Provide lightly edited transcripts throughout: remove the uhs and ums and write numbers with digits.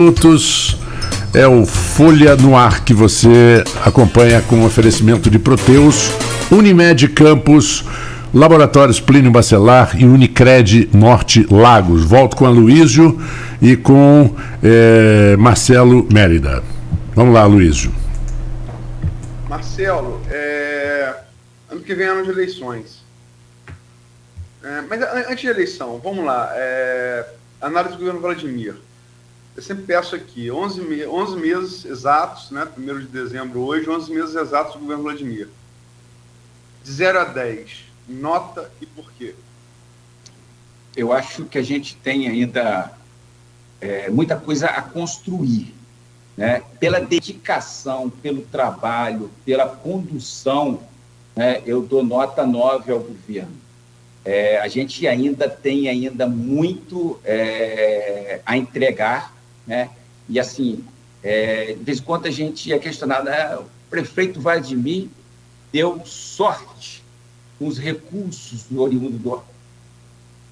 Minutos é o Folha no Ar que você acompanha com oferecimento de Proteus, Unimed Campos, Laboratórios Plínio Bacelar e Unicred Norte Lagos. Volto com a Luísio e com Marcelo Mérida. Vamos lá, Luísio. Marcelo, ano que vem é ano de eleições. Mas antes de eleição, vamos lá. Análise do governo Vladimir. Eu sempre peço aqui, 11 meses exatos, né, 1º de dezembro hoje, 11 meses exatos do governo Vladimir. De 0 a 10, nota e por quê? Eu acho que a gente tem ainda muita coisa a construir, né? Pela dedicação, pelo trabalho, pela condução, né, eu dou nota 9 ao governo. A gente ainda tem muito a entregar, né? E assim, de vez em quando a gente é questionado, o prefeito Vladimir deu sorte com os recursos do oriundo do...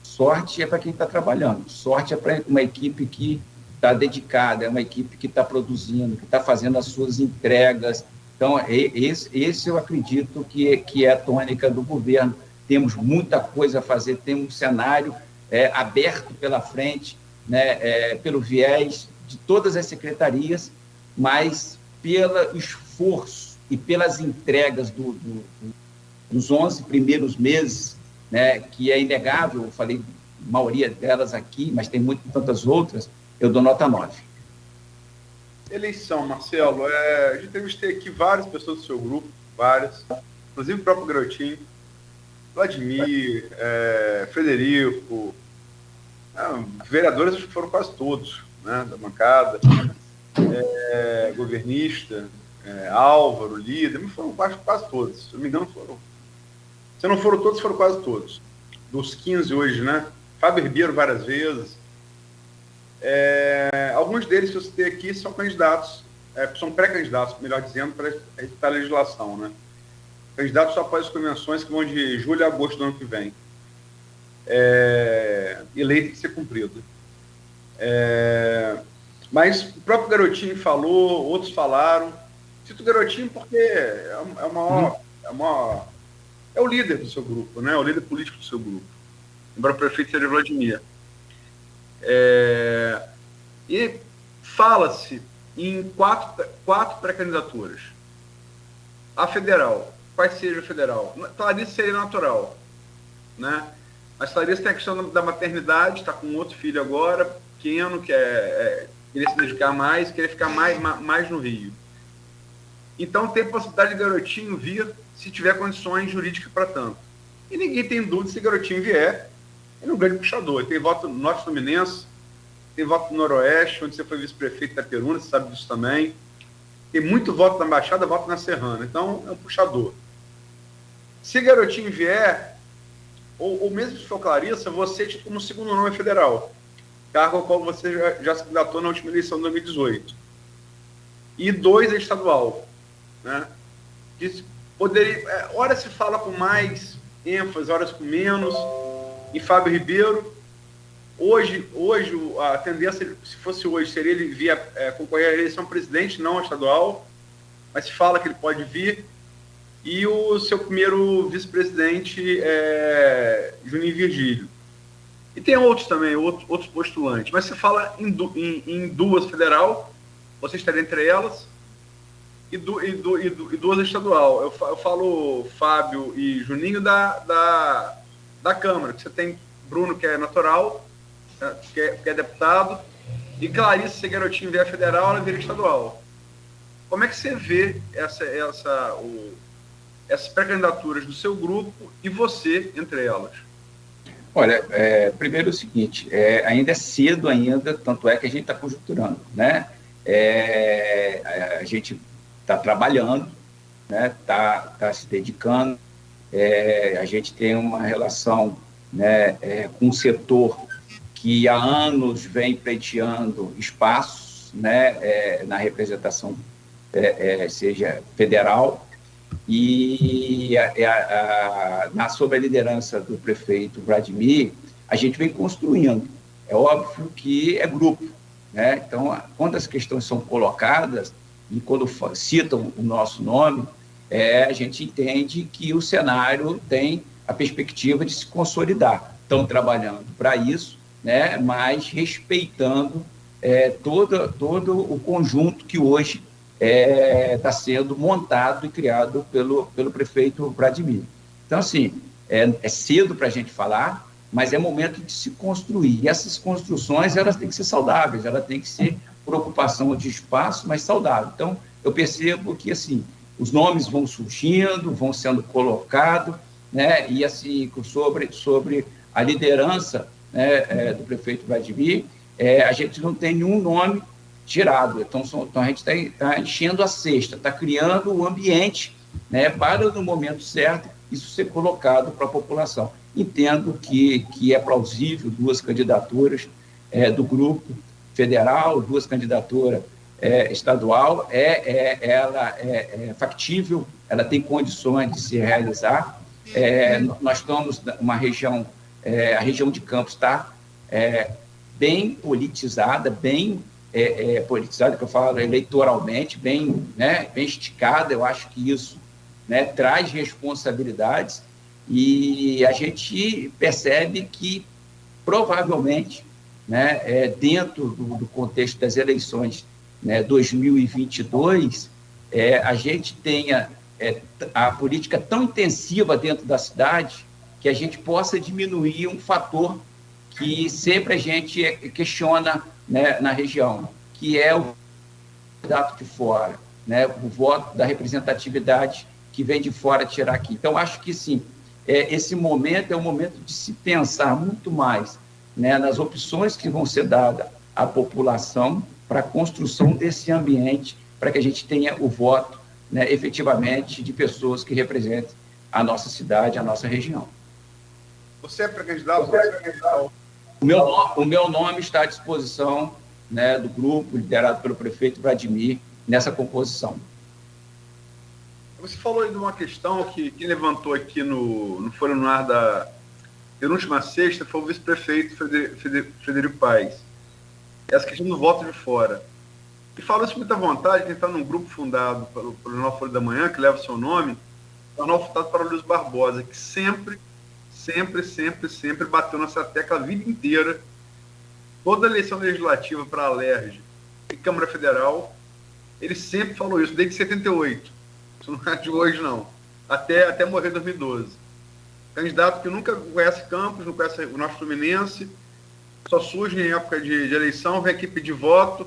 Sorte é para quem está trabalhando, sorte é para uma equipe que está dedicada, é uma equipe que está produzindo, que está fazendo as suas entregas. Então, esse eu acredito que é a tônica do governo. Temos muita coisa a fazer, temos um cenário aberto pela frente, né, pelo viés de todas as secretarias, mas pelo esforço e pelas entregas dos 11 primeiros meses, né, que é inegável, eu falei a maioria delas aqui, mas tem tantas outras, eu dou nota 9. Eleição, Marcelo, a gente entrevistei aqui várias pessoas do seu grupo, várias, inclusive o próprio Garotinho, Vladimir, Frederico, vereadores acho que foram quase todos, né, da bancada, governista, Álvaro, líder, mas foram quase todos, se não me engano foram. Se não foram todos, foram quase todos. Dos 15 hoje, né? Fábio Ribeiro várias vezes. Alguns deles que eu citei aqui são candidatos, são pré-candidatos, melhor dizendo, para a legislação, né? Candidatos só após as convenções que vão de julho a agosto do ano que vem. E lei tem que ser cumprida. Mas o próprio Garotinho falou, outros falaram. Cito o Garotinho porque é o líder do seu grupo, né? É o líder político do seu grupo. Embora o prefeito seja Vladimir. E fala-se em quatro pré-candidaturas. A federal. Quais seja a federal? Clarice seria natural, né? Mas Clarice tem a questão da maternidade, está com outro filho agora, pequeno, queria se dedicar mais, queria ficar mais no Rio. Então tem a possibilidade de Garotinho vir se tiver condições jurídicas para tanto. E ninguém tem dúvida se Garotinho vier, ele é um grande puxador. Ele tem voto no Norte Fluminense, tem voto no Noroeste, onde você foi vice-prefeito da Peruna, você sabe disso também. Tem muito voto na Baixada, voto na Serrana. Então é um puxador. Se Garotinho vier, ou mesmo se for Clarissa, você tipo no segundo nome federal, cargo ao qual você já se candidatou na última eleição de 2018. E 2 é estadual, né? Que poderia, hora se fala com mais ênfase, horas com menos. Em Fábio Ribeiro, hoje a tendência, se fosse hoje, seria ele vir concorrer à eleição presidente, não a estadual, mas se fala que ele pode vir. E o seu primeiro vice-presidente é Juninho Virgílio. E tem outros também, outros postulantes. Mas se fala em 2 federal, você estaria entre elas, e 2 estadual. Eu falo Fábio e Juninho da Câmara, que você tem Bruno, que é natural, que é deputado, e Clarice, se a Garotinho vier federal, ela vira estadual. Como é que você vê essas pré-candidaturas do seu grupo e você entre elas? Olha, primeiro é o seguinte, ainda é cedo ainda, tanto é que a gente está conjunturando, né? A gente está trabalhando, né? Tá se dedicando, a gente tem uma relação, né, com um setor que há anos vem pleiteando espaços, né, na representação, seja federal, e sob a liderança do prefeito Vladimir, a gente vem construindo. É óbvio que é grupo, né? Então, quando as questões são colocadas e quando citam o nosso nome, a gente entende que o cenário tem a perspectiva de se consolidar. Estão trabalhando para isso, né? Mas respeitando todo o conjunto que hoje está sendo montado e criado pelo prefeito Vladimir. Então, assim, é cedo para a gente falar, mas é momento de se construir. E essas construções, elas têm que ser saudáveis, elas têm que ser por ocupação de espaço, mas saudável. Então, eu percebo que, assim, os nomes vão surgindo, vão sendo colocados, né? E, assim, sobre a liderança, né, do prefeito Vladimir, a gente não tem nenhum nome tirado. Então a gente está enchendo a cesta, está criando o ambiente, né, para, no momento certo, isso ser colocado para a população. Entendo que é plausível 2 candidaturas do grupo federal, 2 candidaturas estadual, ela é factível, ela tem condições de se realizar. Nós estamos numa região, a região de Campos está bem politizada, politizada, que eu falo eleitoralmente, bem esticada. Eu acho que isso, né, traz responsabilidades, e a gente percebe que, provavelmente, né, dentro do contexto das eleições, né, 2022, a gente tenha a política tão intensiva dentro da cidade que a gente possa diminuir um fator que sempre a gente questiona, né, na região, que é o candidato de fora, né, o voto da representatividade que vem de fora tirar aqui. Então, acho que, sim, esse momento é um momento de se pensar muito mais, né, nas opções que vão ser dadas à população para a construção desse ambiente, para que a gente tenha o voto, né, efetivamente, de pessoas que representem a nossa cidade, a nossa região. Você é pré-candidato? O meu nome está à disposição, né, do grupo liderado pelo prefeito Vladimir nessa composição. Você falou aí de uma questão que quem levantou aqui no Fórum no Ar da penúltima sexta foi o vice-prefeito Frederico Paes. Essa questão do voto de fora. E falo isso com muita vontade, quem está num grupo fundado pelo Jornal Folha da Manhã, que leva o seu nome, jornal fundado para o Luiz Barbosa, que sempre bateu nessa tecla a vida inteira. Toda eleição legislativa para a Alerj e Câmara Federal, ele sempre falou isso, desde 78. Isso não é de hoje, não. Até morrer em 2012. Candidato que nunca conhece Campos, não conhece o nosso Fluminense, só surge em época de eleição, vem aqui pedir voto,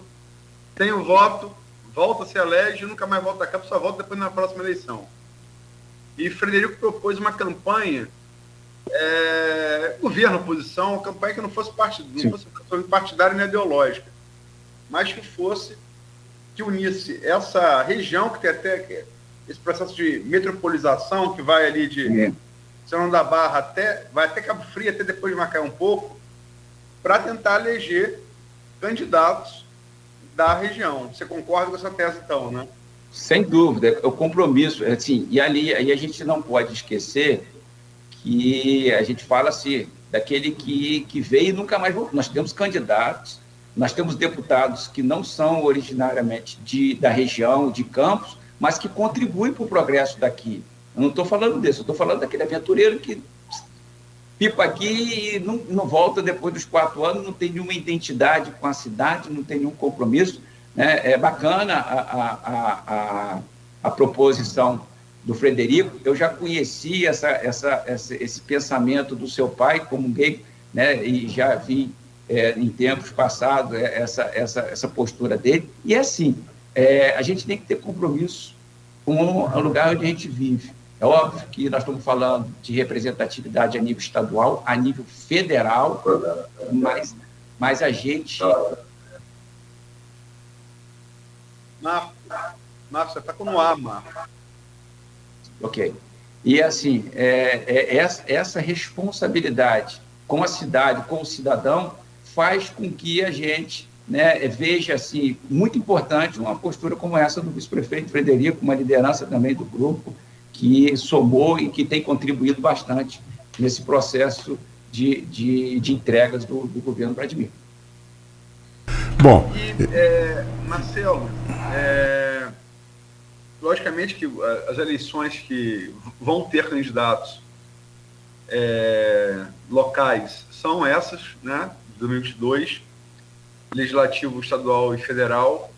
tem o voto, volta, se elege, nunca mais volta a Campos, só volta depois na próxima eleição. E Frederico propôs uma campanha, governo, oposição, uma campanha que não fosse partidária nem ideológica, mas que unisse essa região, que tem até esse processo de metropolização, que vai ali de São da Barra vai até Cabo Frio, até depois de Macaé um pouco, para tentar eleger candidatos da região. Você concorda com essa tese, então, né? Sem dúvida, é o compromisso. Assim, e aí a gente não pode esquecer que a gente fala assim, daquele que veio e nunca mais voltou. Nós temos candidatos, nós temos deputados que não são originariamente da região, de Campos, mas que contribuem para o progresso daqui. Eu não estou falando desse, eu estou falando daquele aventureiro que pipa aqui e não volta depois dos 4 anos, não tem nenhuma identidade com a cidade, não tem nenhum compromisso. Né? É bacana a proposição do Frederico. Eu já conheci esse pensamento do seu pai, comunguei, né? E já vi em tempos passados essa postura dele. E assim, a gente tem que ter compromisso com o lugar onde a gente vive. É óbvio que nós estamos falando de representatividade a nível estadual, a nível federal, mas a gente... Marcos, você está com no ar, Marcos. Ok. E, assim, essa responsabilidade com a cidade, com o cidadão, faz com que a gente, né, veja, assim, muito importante uma postura como essa do vice-prefeito Frederico, uma liderança também do grupo, que somou e que tem contribuído bastante nesse processo de entregas do governo Vladimir. Bom. E, Marcelo, logicamente que as eleições que vão ter candidatos locais são essas, né, de 2022, legislativo, estadual e federal,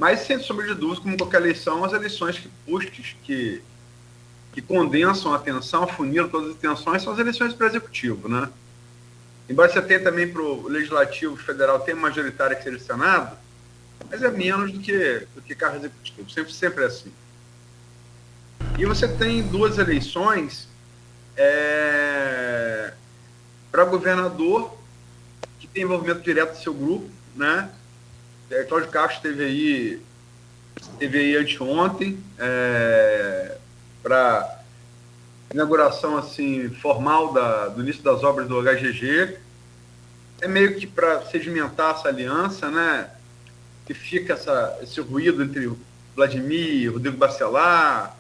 mas, sem sombra de dúvida, como qualquer eleição, as eleições que condensam a atenção, afuniram todas as atenções, são as eleições para o executivo, né? Embora você tenha também para o legislativo federal, tem majoritária que seja o Senado, mas é menos do que cargo executivo, sempre é assim. E você tem duas eleições para governador, que tem envolvimento direto do seu grupo, né? Cláudio Castro esteve aí anteontem, para inauguração assim, formal do início das obras do HGG. É meio que para sedimentar essa aliança, né? Que fica esse ruído entre Vladimir e Rodrigo Bacelar,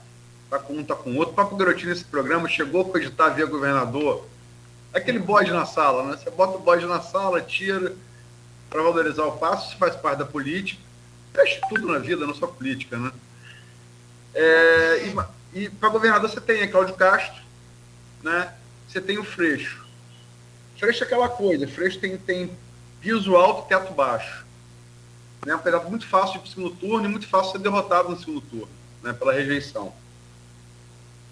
tá com um, tá com o outro. O Papo Garotinho nesse programa chegou a cogitar via governador. Aquele bode na sala, né? Você bota o bode na sala, tira para valorizar o passo, isso faz parte da política. Fecha tudo na vida, não só política, né? E para governador você tem Cláudio Castro, né? Você tem o Freixo. Freixo é aquela coisa, Freixo tem piso alto e teto baixo. Né? Um candidato muito fácil de ir para o segundo turno e muito fácil de ser derrotado no segundo turno, né? Pela rejeição.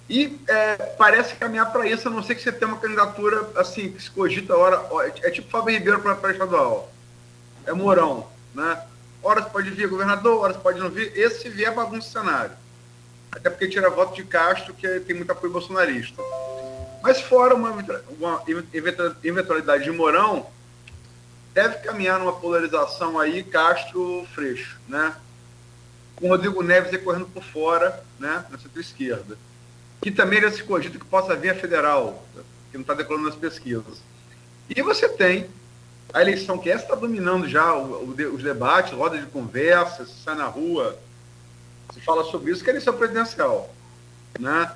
E parece caminhar para isso, a não ser que você tenha uma candidatura assim, que se cogita a hora. É tipo Fábio Ribeiro para estadual. É Mourão, né? Horas pode vir governador, horas pode não vir. Esse, se vier, bagunça o cenário. Até porque tira voto de Castro, que tem muito apoio bolsonarista. Mas fora uma eventualidade de Mourão, deve caminhar numa polarização aí Castro-Freixo, né? Com o Rodrigo Neves aí correndo por fora, né? Na centro-esquerda. Que também já se cogita que possa vir a federal, que não está decolando nas pesquisas. E você tem a eleição que essa está dominando já os debates, roda de conversa, se sai na rua, se fala sobre isso, que é a eleição presidencial, né?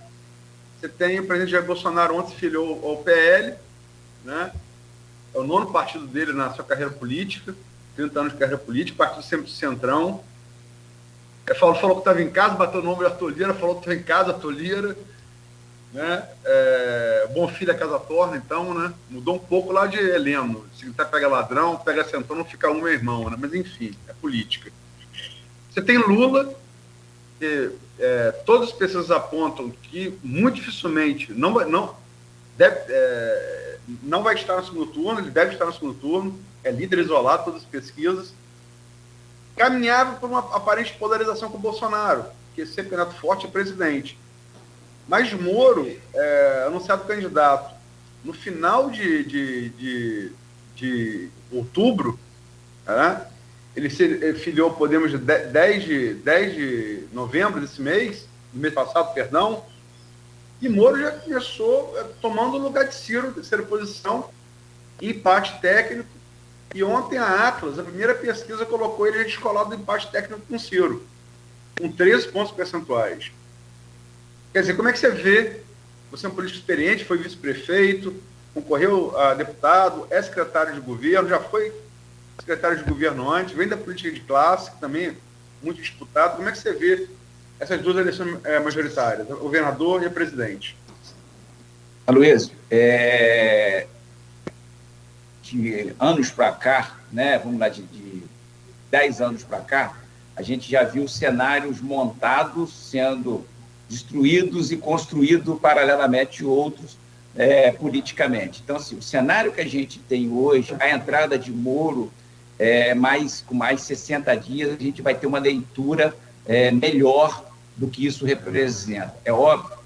Você tem o presidente Jair Bolsonaro ontem se filiou ao PL, né? É o 9º partido dele na sua carreira política, 30 anos de carreira política, partido sempre do centrão. Falou que estava em casa, bateu o nome da Tolira, falou que estava em casa, a Tolira, né? Bom filho da casa torna, então, né? Mudou um pouco lá de Heleno. Se tá pega ladrão, pega centrão, não fica um meu irmão, né? Mas enfim, é política. Você tem Lula, que todas as pessoas apontam que muito dificilmente não vai estar no segundo turno, ele deve estar no segundo turno, é líder isolado, todas as pesquisas. Caminhava por uma aparente polarização com o Bolsonaro, que sempre candidato forte é presidente. Mas Moro, anunciado candidato no final de outubro, ele se filiou ao Podemos 10 de novembro desse mês, do mês passado, perdão, e Moro já começou tomando o lugar de Ciro, terceira posição, em empate técnico. E ontem a Atlas, a primeira pesquisa, colocou ele descolado do empate técnico com Ciro, com 13 pontos percentuais. Quer dizer, como é que você vê? Você é um político experiente, foi vice-prefeito, concorreu a deputado, é secretário de governo, já foi secretário de governo antes, vem da política de classe, que também é muito disputado. Como é que você vê essas duas eleições majoritárias, o governador e a presidente? Aloysio, de anos para cá, né, vamos lá, de 10 anos para cá, a gente já viu cenários montados sendo destruídos e construídos paralelamente outros politicamente. Então, assim, o cenário que a gente tem hoje, a entrada de Moro, com mais 60 dias, a gente vai ter uma leitura melhor do que isso representa. É óbvio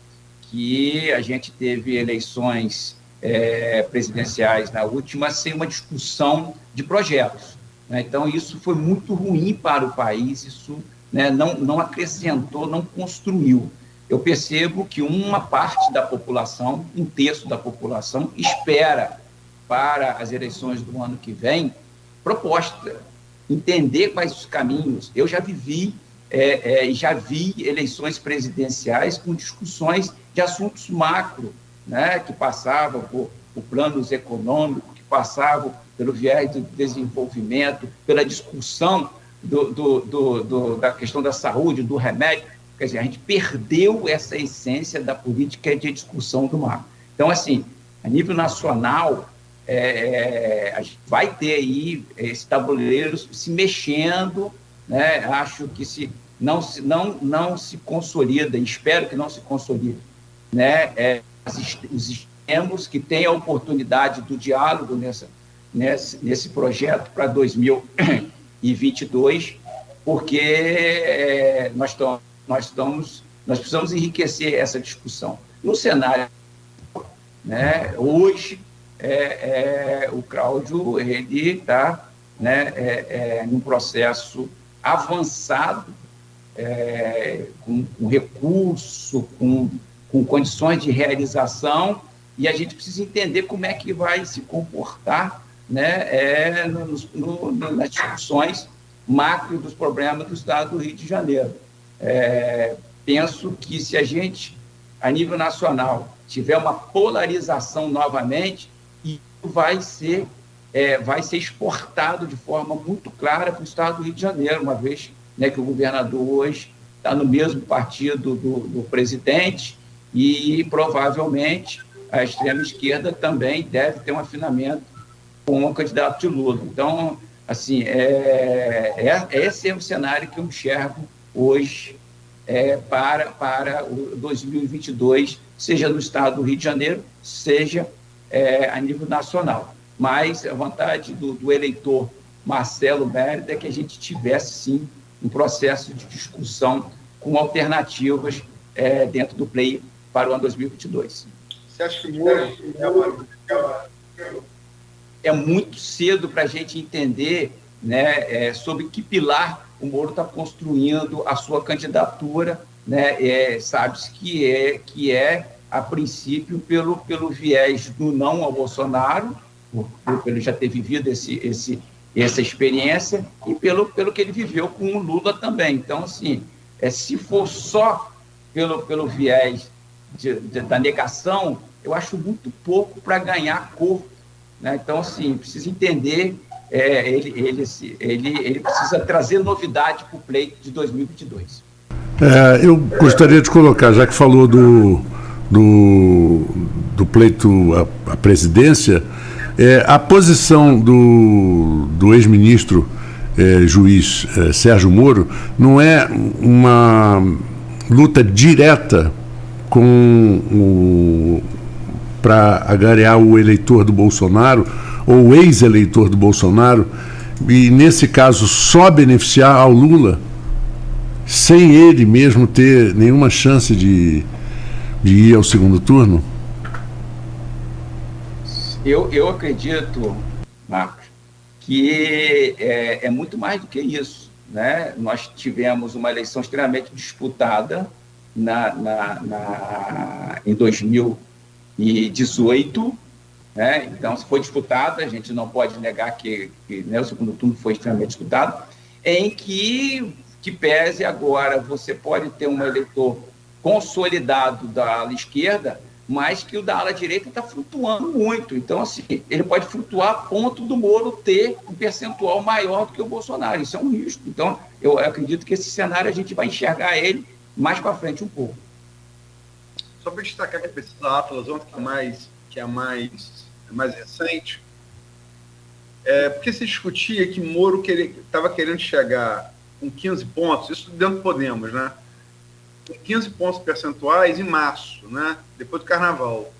que a gente teve eleições presidenciais na última sem uma discussão de projetos, né? Então, isso foi muito ruim para o país, isso, né, não acrescentou, não construiu. Eu percebo que uma parte da população, 1/3 da população, espera para as eleições do ano que vem proposta, entender quais os caminhos. Eu já vivi já vi eleições presidenciais com discussões de assuntos macro, né, que passavam por planos econômicos, que passavam pelo viés do desenvolvimento, pela discussão da questão da saúde, do remédio. Quer dizer, a gente perdeu essa essência da política de discussão do macro. Então, assim, a nível nacional, a gente vai ter aí esse tabuleiro se mexendo, né? Acho que se não se consolida, espero que não se consolide, né? Os extremos que têm a oportunidade do diálogo nesse projeto para 2022, porque nós precisamos enriquecer essa discussão. No cenário, né, hoje, o Cláudio está, né, num processo avançado, com recurso, com condições de realização, e a gente precisa entender como é que vai se comportar, né, nas discussões macro dos problemas do Estado do Rio de Janeiro. Penso que se a gente, a nível nacional, tiver uma polarização novamente, isso vai ser exportado de forma muito clara para o Estado do Rio de Janeiro, uma vez, né, que o governador hoje está no mesmo partido do presidente e, provavelmente, a extrema-esquerda também deve ter um afinamento com o candidato de Lula. Então, assim, esse é o cenário que eu enxergo hoje para o 2022, seja no Estado do Rio de Janeiro, seja a nível nacional. Mas a vontade do eleitor Marcelo Mérida é que a gente tivesse, sim, um processo de discussão com alternativas dentro do Play para o ano 2022. Você acha que Moro é muito cedo para a gente entender, né, sobre que pilar o Moro está construindo a sua candidatura, né? Sabe-se que a princípio, pelo viés do não ao Bolsonaro, pelo já ter vivido essa experiência, e pelo que ele viveu com o Lula também. Então, assim, se for só pelo viés da negação, eu acho muito pouco para ganhar corpo, né? Então, assim, precisa entender, ele precisa trazer novidade para o pleito de 2022. Eu gostaria de colocar, já que falou do pleito à presidência, a posição do ex-ministro juiz Sérgio Moro não é uma luta direta para agariar o eleitor do Bolsonaro ou o ex-eleitor do Bolsonaro, e nesse caso só beneficiar ao Lula, sem ele mesmo ter nenhuma chance de ir ao segundo turno? Eu acredito, Marcos, que é muito mais do que isso, né? Nós tivemos uma eleição extremamente disputada em 2018, né? Então, se foi disputada, a gente não pode negar que né, o segundo turno foi extremamente disputado, em que pese agora você pode ter um eleitor consolidado da ala esquerda, mas que o da ala direita está flutuando muito. Então, assim, ele pode flutuar a ponto do Moro ter um percentual maior do que o Bolsonaro. Isso é um risco. Então, eu acredito que esse cenário a gente vai enxergar ele mais para frente um pouco. Só para destacar que a pesquisa Atlas, ontem, que é a mais recente, porque se discutia que Moro estava querendo chegar com 15 pontos, isso dentro do Podemos, né? Com 15 pontos percentuais em março, né? Depois do Carnaval.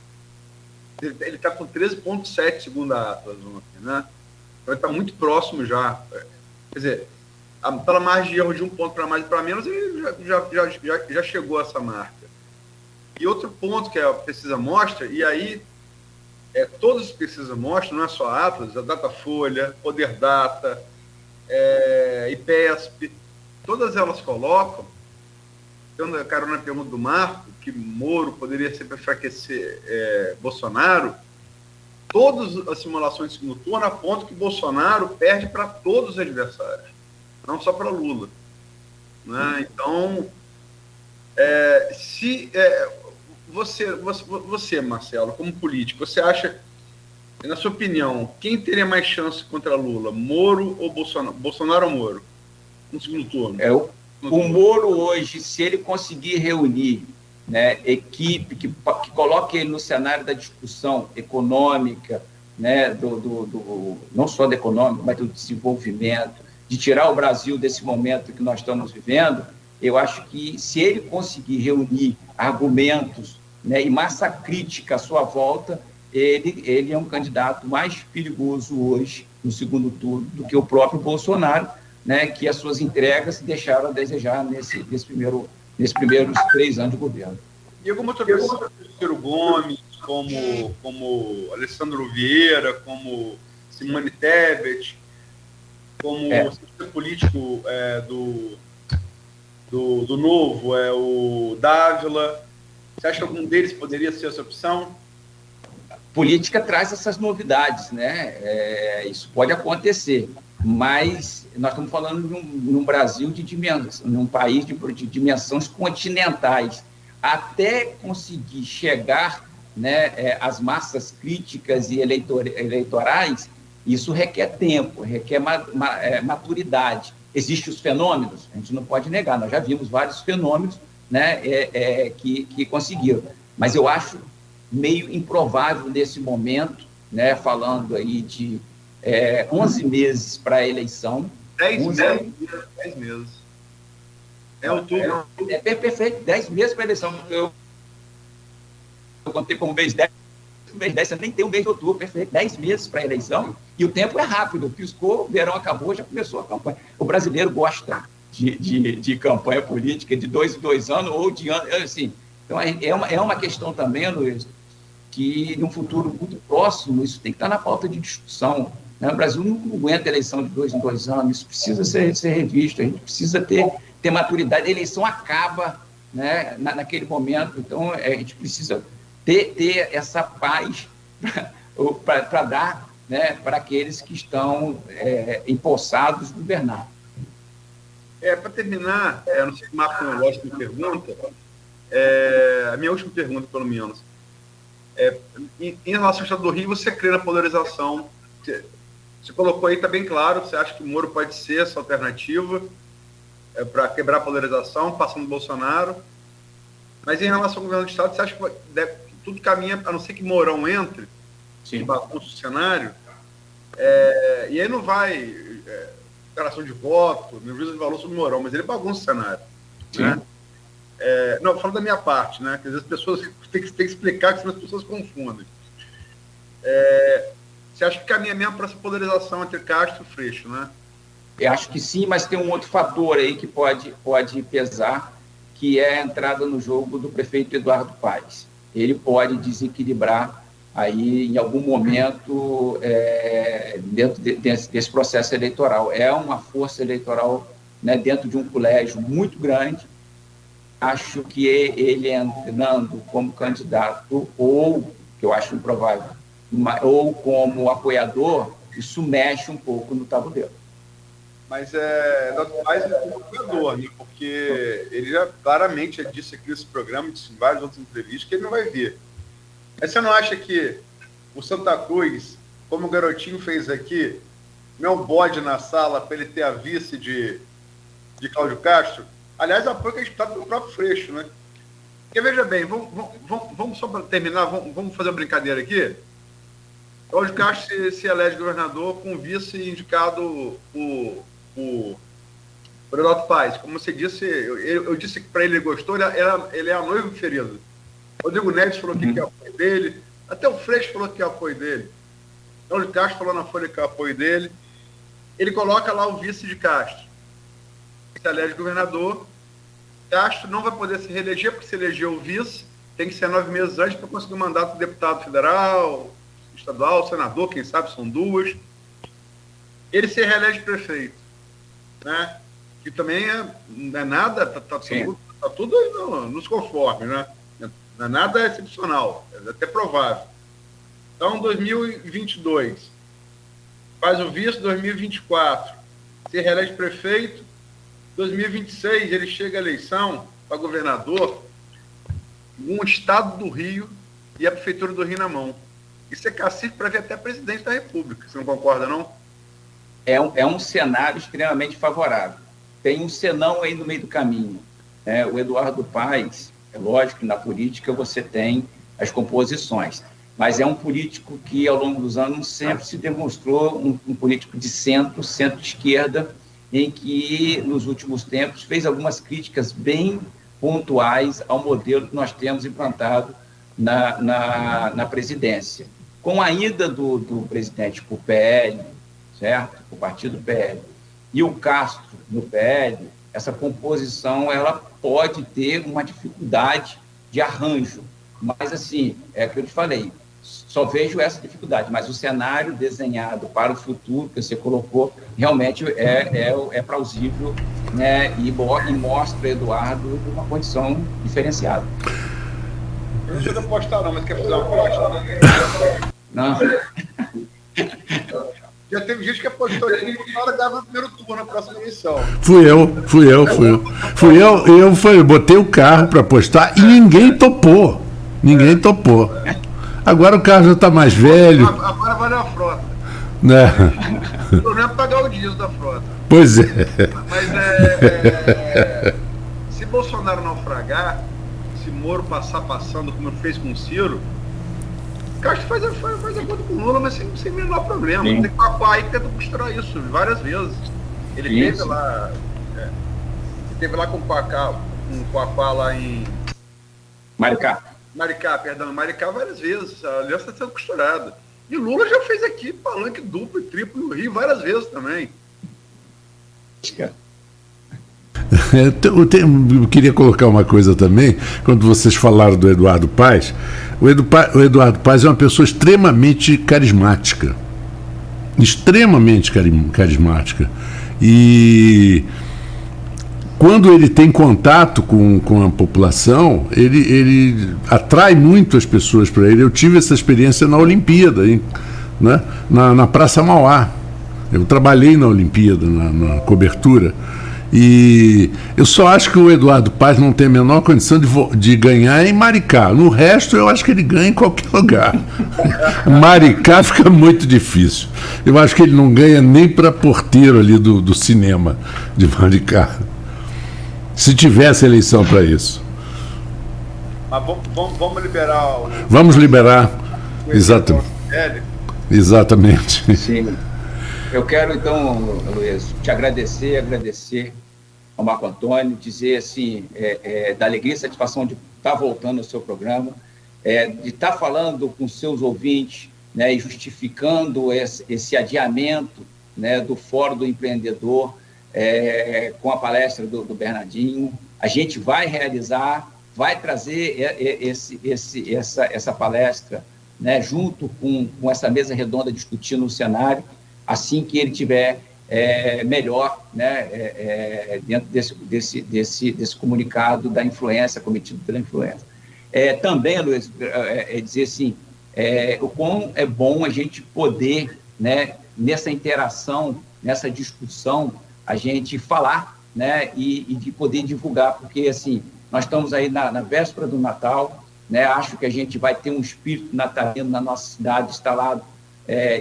Ele está com 13,7 segundo a Atlas ontem, né? Então ele está muito próximo já. Quer dizer, pela margem de erro de um ponto para mais e para menos, ele já chegou a essa marca. E outro ponto que a pesquisa mostra, e aí todas as pesquisas mostram, não é só a Atlas, a Datafolha, Poder Data, IPESP, todas elas colocam, dando a carona na pergunta do Marco, que Moro poderia sempre enfraquecer Bolsonaro, todas as simulações de segundo turno apontam que Bolsonaro perde para todos os adversários, não só para Lula, né? Então, se você, Marcelo, como político, você acha na sua opinião, quem teria mais chance contra Lula, Moro ou Bolsonaro? Bolsonaro ou Moro? No segundo turno. O Moro hoje, se ele conseguir reunir, né, equipe que coloque ele no cenário da discussão econômica, né, não só do econômico, mas do desenvolvimento, de tirar o Brasil desse momento que nós estamos vivendo, eu acho que se ele conseguir reunir argumentos, né, e massa crítica à sua volta, ele é um candidato mais perigoso hoje, no segundo turno, do que o próprio Bolsonaro, né, que as suas entregas deixaram a desejar nesses primeiros 3 anos de governo. E alguma outra pessoa, como Ciro Gomes, como Alessandro Vieira, como Simone Tebet, como o político do Novo, o Dávila, você acha que algum deles poderia ser essa opção? Política traz essas novidades, né? Isso pode acontecer, mas nós estamos falando de um Brasil num país de dimensões continentais. Até conseguir chegar, né, às massas críticas e eleitorais, isso requer tempo, requer maturidade. Existem os fenômenos, a gente não pode negar, nós já vimos vários fenômenos, né, que conseguiram, mas eu acho meio improvável nesse momento, né, falando aí de 11 meses para a eleição. 10 meses. Outubro. Perfeito, 10 meses para a eleição. Eu contei como mês 10, você nem tem um mês de outubro, perfeito, 10 meses para a eleição, e o tempo é rápido, piscou, o verão acabou, já começou a campanha. O brasileiro gosta de campanha política de 2 em 2 anos, ou de ano, assim. Então, é uma questão também, Luiz, que em um futuro muito próximo, isso tem que estar na pauta de discussão. Né? O Brasil não aguenta eleição de 2 em 2 anos, isso precisa ser revisto, a gente precisa ter maturidade, a eleição acaba, né, naquele momento, então a gente precisa ter essa paz para dar, né, para aqueles que estão empossados governar. Para terminar, não sei se o Marco Lógico me pergunta, a minha última pergunta, pelo menos, em relação ao Estado do Rio, você crê na polarização? Você colocou aí, está bem claro, você acha que o Moro pode ser essa alternativa para quebrar a polarização, passando o Bolsonaro, mas em relação ao governo do Estado, você acha que tudo caminha, a não ser que Mourão entre, que bagunça o cenário, e aí não vai declaração de voto, meu juízo de valor sobre Mourão, mas ele bagunça o cenário. Né? Não, falando da minha parte, né? Que às vezes as pessoas têm que explicar, que senão as pessoas confundem. Você acha que caminha mesmo para essa polarização entre Castro e Freixo, né? Eu acho que sim, mas tem um outro fator aí que pode pesar, que é a entrada no jogo do prefeito Eduardo Paes. Ele pode desequilibrar aí em algum momento dentro desse processo eleitoral. É uma força eleitoral, né, dentro de um colégio muito grande. Acho que ele entrando como candidato, ou, que eu acho improvável, ou como apoiador, isso mexe um pouco no tabuleiro. Mas Eduardo Paes é um apoiador, né? Porque ele já claramente disse aqui nesse programa, disse em várias outras entrevistas, que ele não vai vir. Mas você não acha que o Santa Cruz, como o Garotinho fez aqui, não é um bode na sala para ele ter a vice de Cláudio Castro? Aliás, apoio que é disputado pelo próprio Freixo, né? Porque, veja bem, vamos só para terminar, vamos fazer uma brincadeira aqui. Cláudio Castro se elege governador com vice indicado por Eduardo Paes. Como você disse, eu disse que para ele gostou, ele é a noiva preferida. Rodrigo Neves falou que é apoio dele, até o Freixo falou que é apoio dele. Cláudio Castro falou na Folha que é apoio dele. Ele coloca lá o vice de Castro. Se elege governador, Castro não vai poder se reeleger, porque se eleger o vice, tem que ser 9 meses antes para conseguir o mandato de deputado federal, estadual, senador, quem sabe são 2. Ele se reelege prefeito, né? Que também não é nada, tá tudo nos conformes, né? Não é nada excepcional, é até provável. Então, 2022, faz o vice, 2024, se reelege prefeito, 2026 ele chega à eleição para governador, um estado do Rio e a prefeitura do Rio na mão. e ser cacique para vir até presidente da República. Você não concorda, não? É um cenário extremamente favorável. Tem um senão aí no meio do caminho. O Eduardo Paes, é lógico que na política você tem as composições, mas é um político que, ao longo dos anos, sempre se demonstrou um político de centro-esquerda, em que, nos últimos tempos, fez algumas críticas bem pontuais ao modelo que nós temos implantado na presidência. Com a ida do presidente para o PL, certo? O partido PL, e o Castro no PL, essa composição ela pode ter uma dificuldade de arranjo. Mas, assim, é o que eu te falei, só vejo essa dificuldade, mas o cenário desenhado para o futuro que você colocou realmente é plausível, né, e mostra Eduardo uma condição diferenciada. Eu não sei apostar não, mas quer fazer uma aposta? Não. Já teve gente que apostou que o cara dava no primeiro turno na próxima eleição. Fui eu, botei o carro para apostar e ninguém topou. Agora o carro já está mais velho. Agora valeu a frota. Né? O problema é pagar o diesel da frota. Pois é. Mas se Bolsonaro naufragar, se Moro passando como fez com o Ciro, Castro faz acordo com o Lula, mas sem menor problema. Sim. Tem papai que tenta costurar isso várias vezes. Ele teve lá com o Papá lá em Maricá, várias vezes. A aliança está sendo costurada. E Lula já fez aqui palanque duplo e triplo no Rio várias vezes também. Eu queria colocar uma coisa também, quando vocês falaram do Eduardo Paes. O Eduardo Paes é uma pessoa extremamente carismática. E quando ele tem contato com a população, ele atrai muito as pessoas para ele. Eu tive essa experiência na Olimpíada, né? na Praça Mauá. Eu trabalhei na Olimpíada, na cobertura. E eu só acho que o Eduardo Paes não tem a menor condição de ganhar em Maricá. No resto, eu acho que ele ganha em qualquer lugar. Maricá fica muito difícil. Eu acho que ele não ganha nem para porteiro ali do cinema de Maricá. Se tivesse eleição para isso. Mas vamos liberar o... Vamos liberar. Exatamente. Sim. Eu quero, então, Luiz, te agradecer ao Marco Antônio, dizer, assim, da alegria e satisfação de estar voltando ao seu programa, de estar falando com seus ouvintes, né, e justificando esse adiamento, né, do Fórum do Empreendedor, com a palestra do Bernardinho. A gente vai realizar, vai trazer essa palestra, né, junto com essa mesa redonda discutindo o cenário, assim que ele tiver melhor, né, dentro desse comunicado da influência, cometido pela influência. Também, Luiz, dizer assim, o quão é bom a gente poder, né, nessa interação, nessa discussão, a gente falar, né, e de poder divulgar, porque, assim, nós estamos aí na véspera do Natal, né, acho que a gente vai ter um espírito natalino na nossa cidade instalado,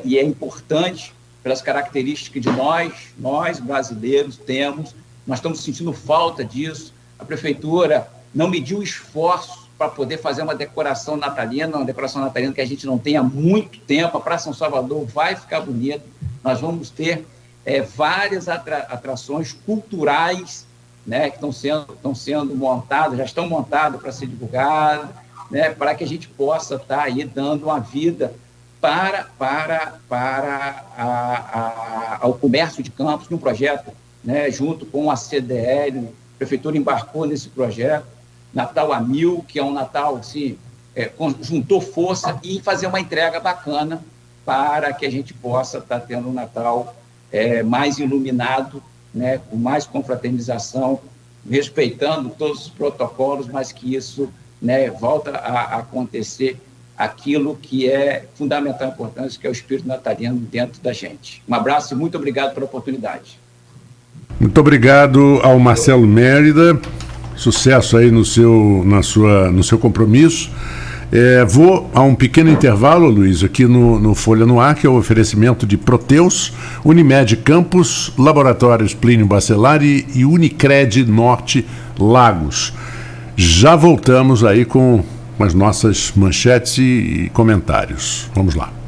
e é importante, pelas características de nós brasileiros temos, nós estamos sentindo falta disso. A prefeitura não mediu esforço para poder fazer uma decoração natalina que a gente não tem há muito tempo. A Praça São Salvador vai ficar bonita, nós vamos ter várias atrações culturais, né, que estão sendo montadas, já estão montadas para ser divulgadas, né, para que a gente possa estar aí dando uma vida ao comércio de Campos, num projeto, né, junto com a CDL, a Prefeitura embarcou nesse projeto, Natal a Mil, que é um Natal, assim, juntou força e fazer uma entrega bacana para que a gente possa estar tendo um Natal mais iluminado, né, com mais confraternização, respeitando todos os protocolos, mas que isso, né, volta a acontecer aquilo que é fundamental e importante, que é o espírito natalino dentro da gente. Um abraço e muito obrigado pela oportunidade. Muito obrigado ao Marcelo Mérida, sucesso aí no seu compromisso, Vou a um pequeno intervalo, Luiz, aqui no Folha no Ar, que é o oferecimento de Proteus, Unimed Campos, Laboratórios Plínio Bacelar e Unicred Norte Lagos. Já voltamos aí com as nossas manchetes e comentários. Vamos lá.